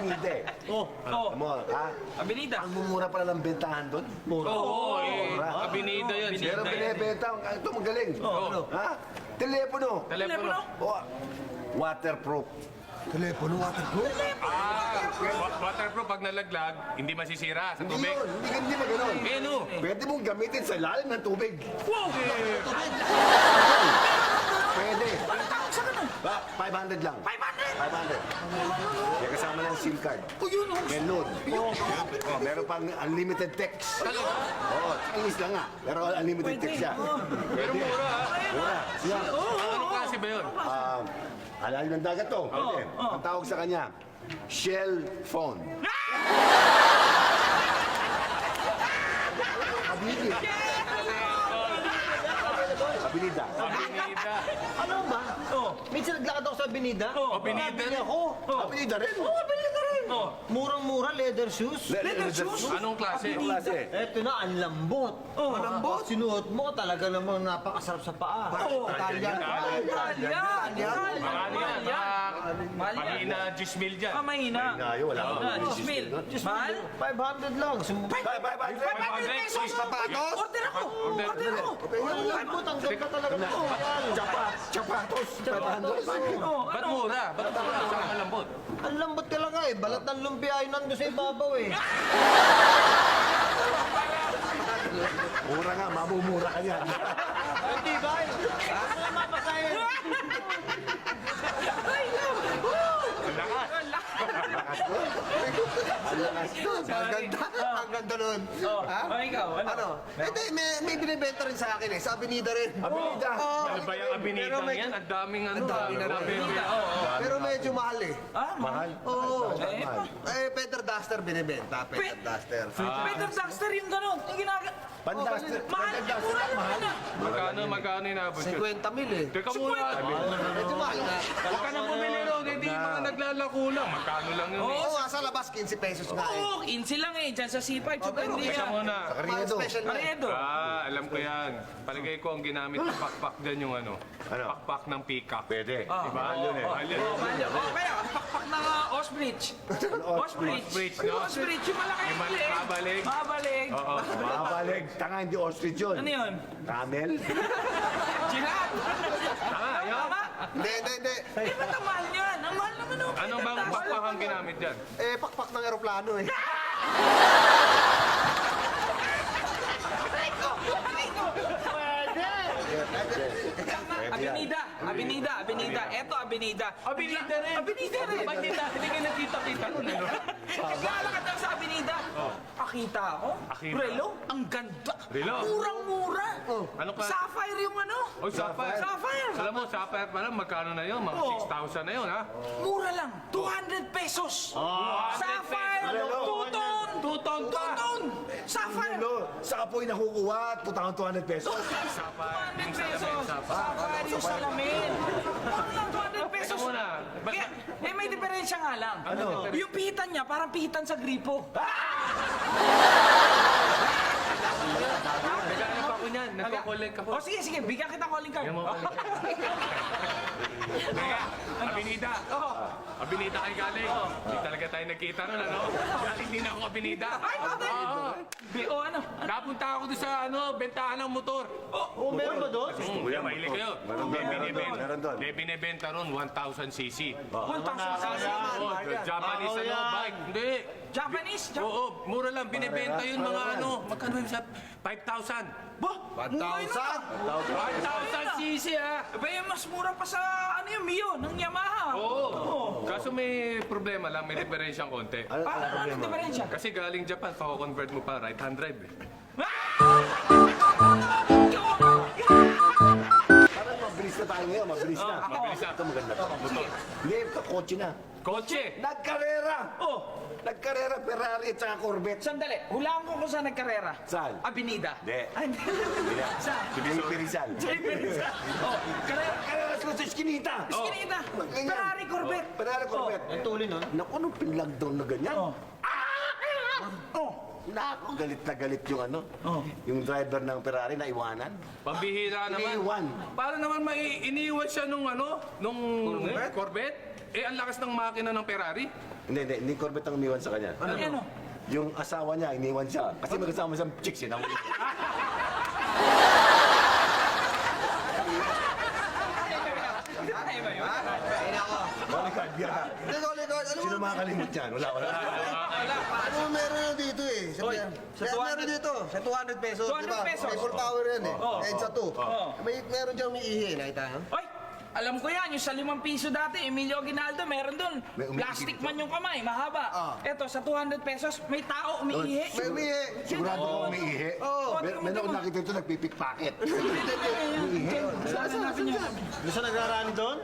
Abinida eh. Alam mo, ha? Abinida. Ang mumura pala ng bentahan doon. Oo, Abinida yan. Pero binibenta, ito magaling. Ha? Telepono. Telepono. Waterproof. Telepono, waterproof? Waterproof pag nalaglag, hindi masisira sa Hindi tubig. yun. Hindi ba ganun? Eh, no. Pwede mong gamitin sa lalim ng tubig. Pwede. Ba, 500 lang. 500? Kaya kasama ng SIM card. May load. Meron pang unlimited text. Oo, English lang nga. Pero unlimited text siya. Pero mura, ha? Mura. Siya. Anong klase ba yun? Alalim ng dagat to. Pwede. Ang tawag sa kanya, Shell phone. Abinida. Abinida. Ano ba? Minsan naglakad ako sa Binida. Abinida Nabili rin. ako. Abinida rin. Binida rin. Murang-mura, leather shoes. Leather shoes? Anong klase? Anong klase? Eto na, ang lambot. Malambot? Sinuot mo, talaga namang napakasarap sa paa. Italian. Mahina 10 mil dyan. Mahina. Ngayon, wala ka. 10,000. Mahal? 500 lang. Bye. 500 pesos! Sapatos? Order ako! Order ako! Ang lambot, ang ganda talaga mo. Chapatos. 500. Ba't mura? Ba't mura? Saan malambot? Ang lambot talaga eh. Balat ng lumpia ay nando sa ibabaw eh. Mura nga, mamumura ka yan. Hindi ba? Ano na mapasahin? Ang ganda nun. Ha? Ikaw, Ano? Hindi, may binibenta rin sa akin eh. Sa Avenida rin. Abinida. Ano ba yung abinitang yan? Ang daming ano. Ang dami na rin. Pero medyo mahal eh. Mahal. Oo. Mahal. Peter Duster binibenta. Peter Duster. Peter Duster yung gano'n. Yung ginagawa. Pandaster. Mahal. Mura na. Magkano inabot yun? 50 mil eh. Teka muna. Medyo mahal na. Huwag ka na bumili ron. Hindi yung mga naglalako lang. Magkano lang yun eh. Oo, sa labas 15 pesos nga eh. Oo, 15 lang eh. Diyan sa C5. Teka muna. Mahal special na eh. Paredo. Alam ko yan. Palagay ko ang ginamit na pakpak dyan yung ano. Ano? Pakpak ng peacock. Pwede. Diba? Mahal yun eh. Mahal yun. Kaya, pakpak na Osbridge. Osbridge, no? Osbridge, yung malaki Yung yung leg. mabalig. Mabalig. Oo. Mabalig. Tanga, hindi ostrich yun. Ano yun? Camel. Giraffe. Tama, yun. Tama? Hindi. Eh, ba't ang mahal niyan? Ang mahal naman oh. Ano bang pakpak ang ginamit dyan? Eh, pakpak ng aeroplano eh. Abinida. Eto, Abinida. Abinida rin. Abinida. Hindi kayo nagkita-kita nun, ano? Naglalakad lang sa Abinida. Akita ako. Akita. Relo. Ang ganda. Relo? Murang-mura. Ano ka? Sapphire yung ano. Oy, sapphire. Sapphire. Alam mo, sapphire pa lang, magkano na yun? Mga 6,000 na yun, ha? Mura lang. 200 pesos. 200 Sapphire. pesos. Tuton. Tuton pa. Tuton. Sapphire. Ano? Saka po yung nakukuha at putang 200 pesos. Sapphire. 200 Yung pesos. sapphire. Sapphire yung salamin. Mura lang 200 pesos. Teka muna. Kaya, may diferensya nga lang. Ano? Yung pihitan niya, parang pihitan sa gripo. Naghanap ako niyan. Nagko-collect ako. O sige, bigyan kita calling card. Yung mga Teka, Abinida. Abinida kay galing. Hindi talaga tayo nagkita nun, ano? Galing din ako Abinida. Ay, tatay! O ano? Napunta ako doon sa bentahan ng motor. Oh, meron ba doon? Kuya, mahilig kayo. Meron doon. May binibenta ron, 1,000cc. 1,000 Japanese bike. Hindi. Japanese? Oo, mura lang. Binibenta yun mga magkano yun sa 5,000. Ba? 1,000cc, ha? Ba yung mas mura pa sa yung Mio, ng Yamaha. Oo. Kaso may problema lang, may diferensyang konti. Anong diferensya? Kasi galing Japan, pa-convert mo pa, right hand drive. Parang mabilis na tayo ngayon, mabilis na. Mabilis na. Ito maganda to. Hindi, ito kotse na. Kotse! Nagkarera! Nagkarera Ferrari at saka Corvette. Sandali, hulaan ko kung saan nagkarera. Saan? Abinida. Hindi. Ay, hindi. Saan? Felipe Rizal. Karera sila sa Eskinita. Eskinita. Ganyan. Ferrari Corvette. Ferrari Corvette. Ang tuloy nun. Naku, anong pinlockdown na ganyan? Naku, galit yung yung driver ng Ferrari na iwanan. Pambihira naman. Iniiwan. Para naman iniiwan siya nung nung Corvette? Eh, ang lakas ng makina ng Ferrari. Hindi Corvette ang umiwan sa kanya. Ano? Yung asawa niya, iniwan siya. Kasi magkasama siyang chicks, yun ang Ay ba yun? Bodyguard, yeah. Likod. Sino makakalimut yan? Wala. Wala pa. Ano meron na dito eh? Oy, Sa sa 200 meron dito, sa 200 pesos, 200 di ba? pesos. May full power yan eh. And sa 2. Oo. Meron dyan may ihi, nakita nyo? Oy! Alam ko yan, yung sa 5 piso dati, Emilio Aguinaldo, meron dun. May umiihi Plastic dito. man yung kamay, mahaba. Ah. Eto, sa 200 pesos, may tao umiihi. May umihi. Sigurado ko may ihi. Oo. Meron akong nakita ito, nagpipikpacket. Saan natin yun? Gusto nagrarani doon?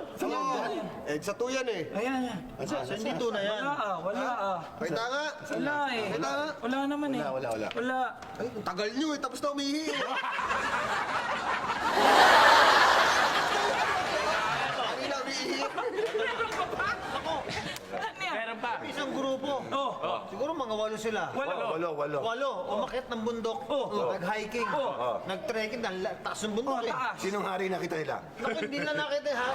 Eh, sa 2 yan eh. Ayan, yan. So, hindi tunay yan. Wala ah. Nakita nga. Wala eh. Nakita nga. Wala naman eh. Wala. Wala. Ay, ang tagal nyo eh, tapos na umihi eh. Kanina umihi. Ano yan? Meron pa. Isang grupo. Oh. Siguro mga 8 sila. Wala. Walo. Umakit ng bundok. Nag-hiking. Nag-trekking. Taas ng bundok eh. Taas. Sinong hari nakita nila? Naku, hindi na nakita ha.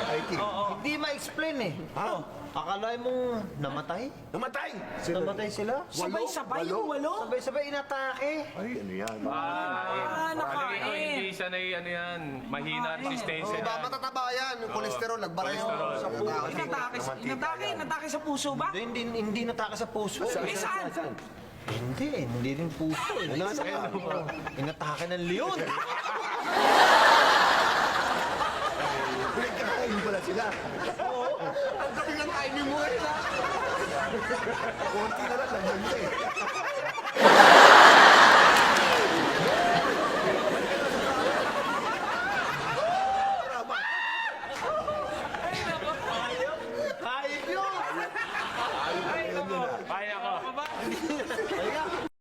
Hiking. Hindi ma-explain eh. Ha? Akala mo namatay? Namatay! Namatay sila? Sabay-sabay yung walo. Sabay-sabay inatake. Ay, ano yan? Hindi Nakain. siya na ano yan, mahina resistensya Oh, yan. matataba yan. Yung kolesterol, nagbara yung Kolesterol. sa puso. Inatake sa puso ba? Hindi natake sa puso. Eh, saan? Hindi rin puso eh. Inatake ng leon. Pinagkakain pala sila. Ang dami ng timing mo eh. Konti na lang, nandiyan na eh. Hayop yun! Kaya ko. Ano ba? Kaya